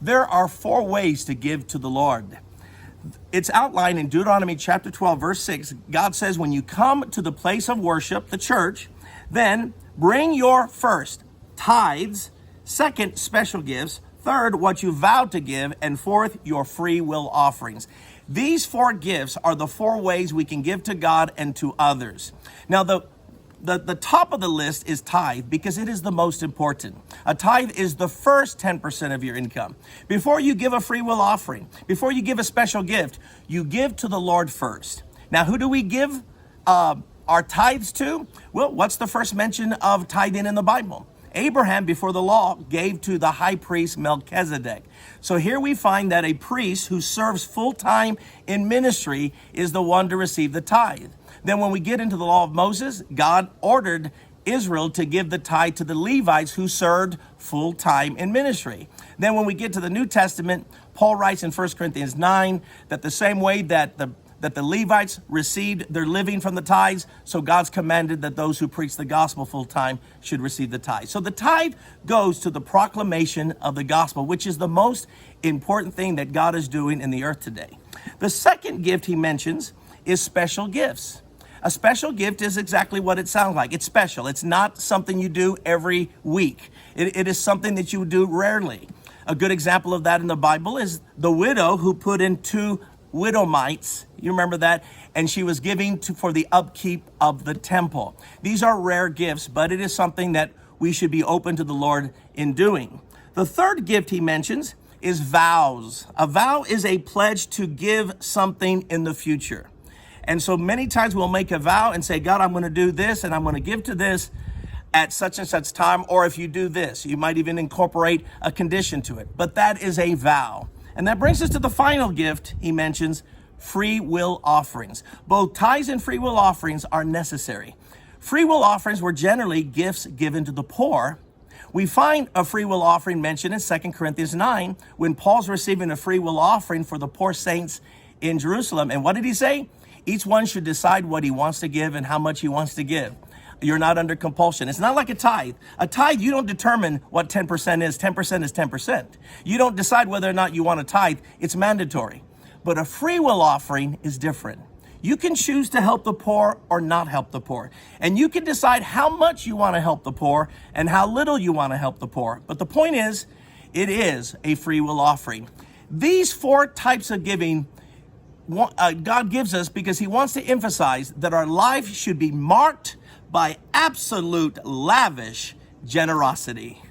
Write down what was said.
There are 4 ways to give to the Lord. It's outlined in Deuteronomy chapter 12, verse 6. God says, when you come to the place of worship, the church, then bring your first tithes, second, special gifts, third, what you vowed to give, and fourth, your free will offerings. These 4 gifts are the 4 ways we can give to God and to others. Now, the top of the list is tithe because it is the most important. A tithe is the first 10% of your income. Before you give a free will offering, before you give a special gift, you give to the Lord first. Now, who do we give our tithes to? Well, what's the first mention of tithing in the Bible? Abraham, before the law, gave to the high priest Melchizedek. So here we find that a priest who serves full-time in ministry is the one to receive the tithe. Then when we get into the law of Moses, God ordered Israel to give the tithe to the Levites who served full-time in ministry. Then when we get to the New Testament, Paul writes in 1 Corinthians 9 that the same way that the Levites received their living from the tithes, so God's commanded that those who preach the gospel full-time should receive the tithe. So the tithe goes to the proclamation of the gospel, which is the most important thing that God is doing in the earth today. The second gift he mentions is special gifts. A special gift is exactly what it sounds like. It's special. It's not something you do every week. It is something that you do rarely. A good example of that in the Bible is the widow who put in 2 widow mites. You remember that? And she was giving for the upkeep of the temple. These are rare gifts, but it is something that we should be open to the Lord in doing. The third gift he mentions is vows. A vow is a pledge to give something in the future. And so many times we'll make a vow and say, God, I'm going to do this and I'm going to give to this at such and such time. Or if you do this, you might even incorporate a condition to it. But that is a vow. And that brings us to the final gift he mentions, free will offerings. Both tithes and free will offerings are necessary. Free will offerings were generally gifts given to the poor. We find a free will offering mentioned in 2 Corinthians 9 when Paul's receiving a free will offering for the poor saints in Jerusalem. And what did he say? Each one should decide what he wants to give and how much he wants to give. You're not under compulsion. It's not like a tithe. A tithe, you don't determine what 10% is. 10% is 10%. You don't decide whether or not you want to tithe. It's mandatory. But a free will offering is different. You can choose to help the poor or not help the poor. And you can decide how much you want to help the poor and how little you want to help the poor. But the point is, it is a free will offering. These 4 types of giving God gives us because he wants to emphasize that our life should be marked by absolute lavish generosity.